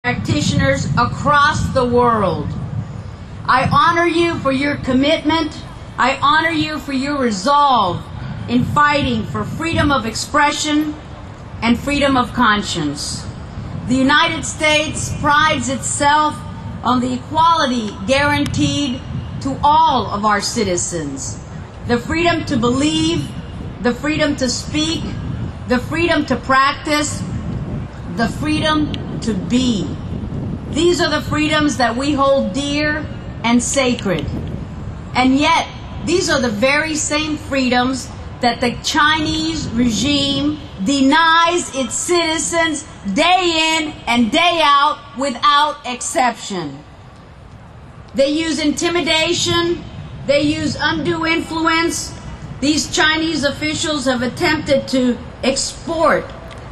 practitioners across the world. I honor you for your commitment. I honor you for your resolve in fighting for freedom of expression and freedom of conscience. The United States prides itself on the equality guaranteed to all of our citizens. The freedom to believe, the freedom to speak, the freedom to practice, the freedom to be. These are the freedoms that we hold dear and sacred. And yet, these are the very same freedoms that the Chinese regime denies its citizens day in and day out without exception. They use intimidation, they use undue influence. These Chinese officials have attempted to export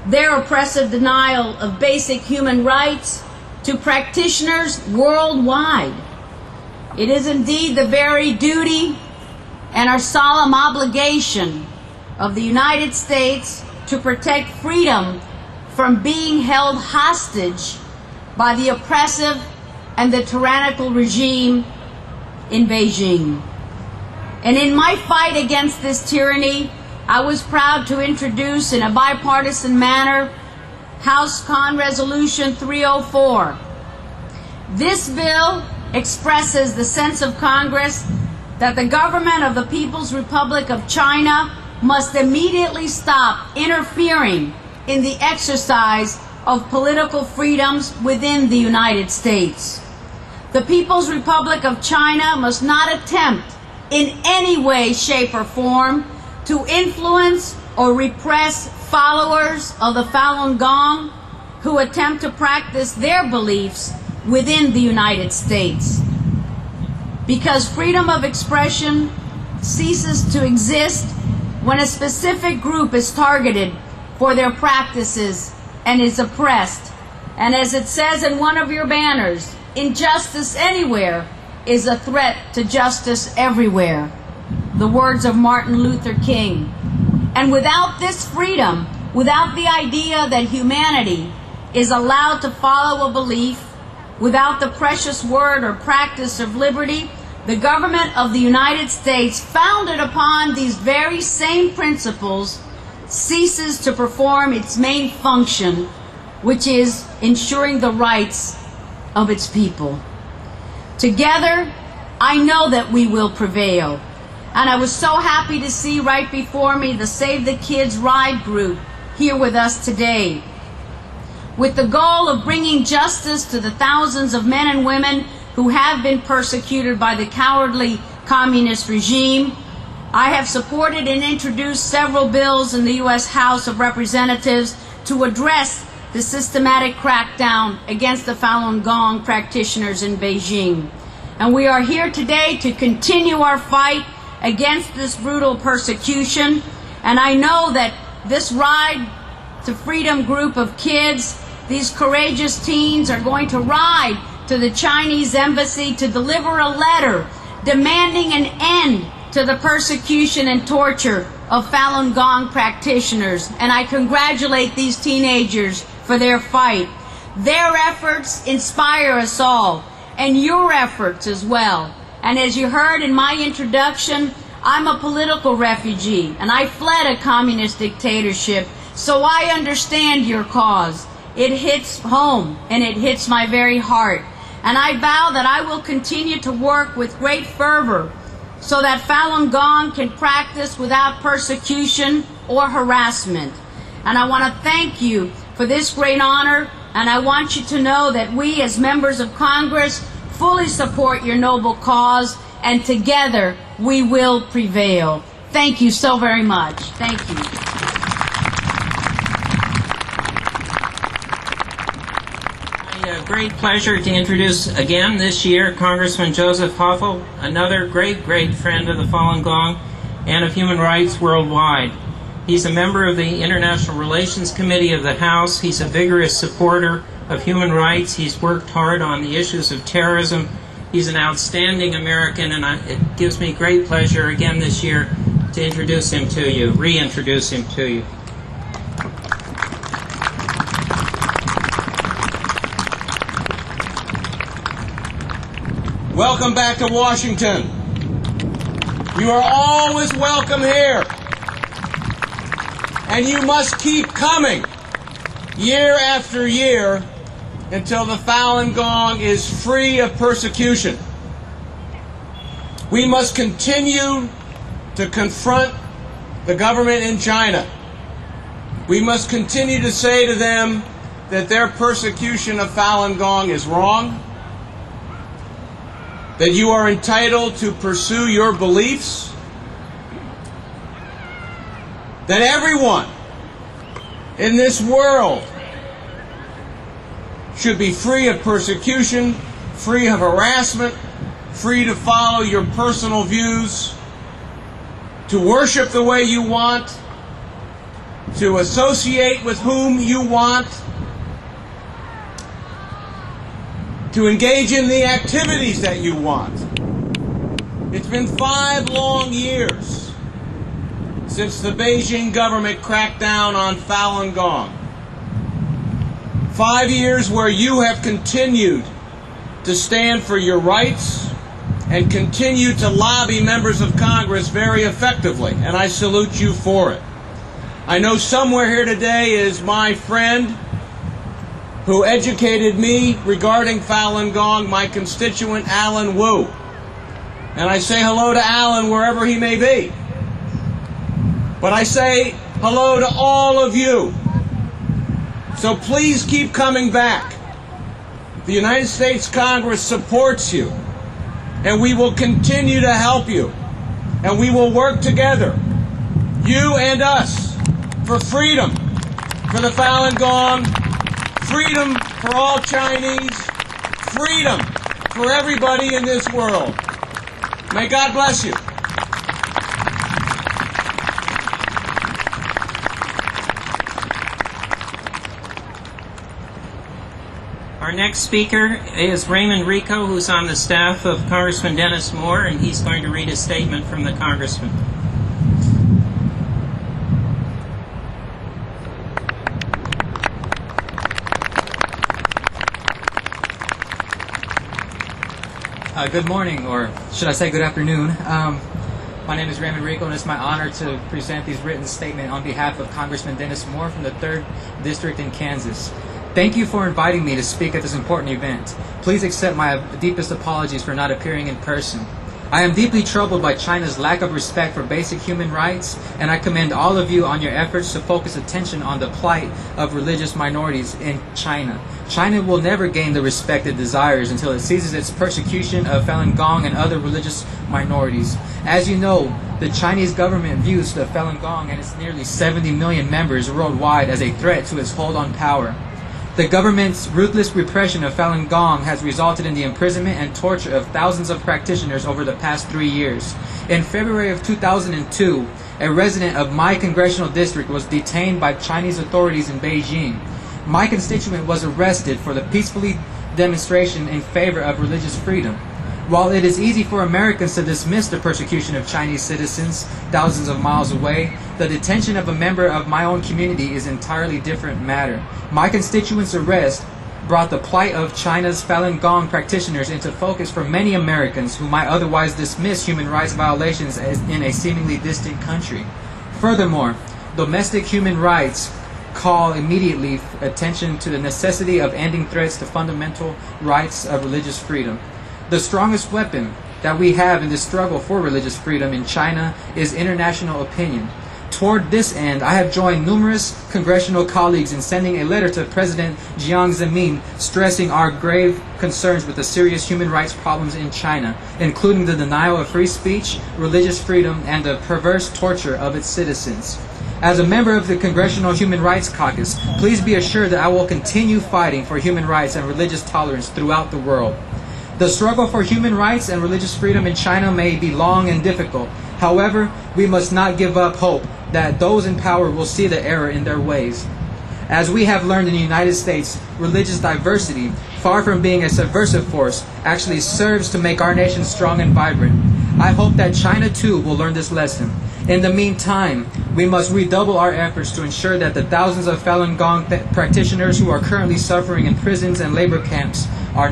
their oppressive denial of basic human rights to practitioners worldwide. It is indeed the very duty and our solemn obligation of the United States to protect freedom from being held hostage by the oppressive and the tyrannical regime in Beijing. And in my fight against this tyranny, I was proud to introduce in a bipartisan manner House Con Resolution 304. This bill expresses the sense of Congress that the government of the People's Republic of China must immediately stop interfering in the exercise of political freedoms within the United States. The People's Republic of China must not attempt in any way, shape, or form to influence or repress followers of the Falun Gong who attempt to practice their beliefs within the United States. Because freedom of expression ceases to exist when a specific group is targeted for their practices and is oppressed. And as it says in one of your banners, injustice anywhere is a threat to justice everywhere. The words of Martin Luther King. And without this freedom, without the idea that humanity is allowed to follow a belief, without the precious word or practice of liberty, the government of the United States, founded upon these very same principles, ceases to perform its main function, which is ensuring the rights of its people. Together, I know that we will prevail. And I was so happy to see right before me the Save the Kids Ride group here with us today, with the goal of bringing justice to the thousands of men and women who have been persecuted by the cowardly communist regime. I have supported and introduced several bills in the U.S. House of Representatives to address the systematic crackdown against the Falun Gong practitioners in Beijing. And we are here today to continue our fight against this brutal persecution. And I know that this Ride to Freedom group of kids, these courageous teens, are going to ride to the Chinese embassy to deliver a letter demanding an end to the persecution and torture of Falun Gong practitioners. And I congratulate these teenagers for their fight. Their efforts inspire us all, and your efforts as well. And as you heard in my introduction, I'm a political refugee, and I fled a communist dictatorship, so I understand your cause. It hits home, and it hits my very heart. And I vow that I will continue to work with great fervor so that Falun Gong can practice without persecution or harassment. And I want to thank you for this great honor, and I want you to know that we as members of Congress fully support your noble cause, and together we will prevail. Thank you so very much. Thank you. A great pleasure to introduce again this year Congressman Joseph Hoffel, another great friend of the Falun Gong and of human rights worldwide. He's a member of the International Relations Committee of the House. He's a vigorous supporter of human rights. He's worked hard on the issues of terrorism. He's an outstanding American, and it gives me great pleasure again this year to introduce him to you, reintroduce him to you. welcome back to Washington. You are always welcome here. And you must keep coming year after year until the Falun Gong is free of persecution. We must continue to confront the government in China. We must continue to say to them that their persecution of Falun Gong is wrong, that you are entitled to pursue your beliefs, that everyone in this world should be free of persecution, free of harassment, free to follow your personal views, to worship the way you want, to associate with whom you want, to engage in the activities that you want. It's been 5 long years since the Beijing government cracked down on Falun Gong. 5 years where you have continued to stand for your rights and continue to lobby members of Congress very effectively, and I salute you for it. I know somewhere here today is my friend who educated me regarding Falun Gong, my constituent Alan Wu. And I say hello to Alan wherever he may be. But I say hello to all of you. So please keep coming back. The United States Congress supports you, and we will continue to help you, and we will work together, you and us, for freedom, for the Falun Gong, freedom for all Chinese, freedom for everybody in this world. May God bless you. Our next speaker is Raymond Rico, who's on the staff of Congressman Dennis Moore, and he's going to read a statement from the congressman. Good morning, or should I say good afternoon. My name is Raymond Rico, and it's my honor to present this written statement on behalf of Congressman Dennis Moore from the 3rd District in Kansas. Thank you for inviting me to speak at this important event. Please accept my deepest apologies for not appearing in person. I am deeply troubled by China's lack of respect for basic human rights, and I commend all of you on your efforts to focus attention on the plight of religious minorities in China. China will never gain the respect it desires until it ceases its persecution of Falun Gong and other religious minorities. As you know, the Chinese government views the Falun Gong and its nearly 70 million members worldwide as a threat to its hold on power. The government's ruthless repression of Falun Gong has resulted in the imprisonment and torture of thousands of practitioners over the past 3 years. In February of 2002, a resident of my congressional district was detained by Chinese authorities in Beijing. My constituent was arrested for the peacefully demonstration in favor of religious freedom. While it is easy for Americans to dismiss the persecution of Chinese citizens thousands of miles away, the detention of a member of my own community is an entirely different matter. My constituent's arrest brought the plight of China's Falun Gong practitioners into focus for many Americans who might otherwise dismiss human rights violations as in a seemingly distant country. Furthermore, domestic human rights call immediately attention to the necessity of ending threats to fundamental rights of religious freedom. The strongest weapon that we have in this struggle for religious freedom in China is international opinion. Toward this end, I have joined numerous congressional colleagues in sending a letter to President Jiang Zemin stressing our grave concerns with the serious human rights problems in China, including the denial of free speech, religious freedom, and the perverse torture of its citizens. As a member of the Congressional Human Rights Caucus, please be assured that I will continue fighting for human rights and religious tolerance throughout the world. The struggle for human rights and religious freedom in China may be long and difficult. However, we must not give up hope that those in power will see the error in their ways. As we have learned in the United States, religious diversity, far from being a subversive force, actually serves to make our nation strong and vibrant. I hope that China too will learn this lesson. In the meantime, we must redouble our efforts to ensure that the thousands of Falun Gong practitioners who are currently suffering in prisons and labor camps are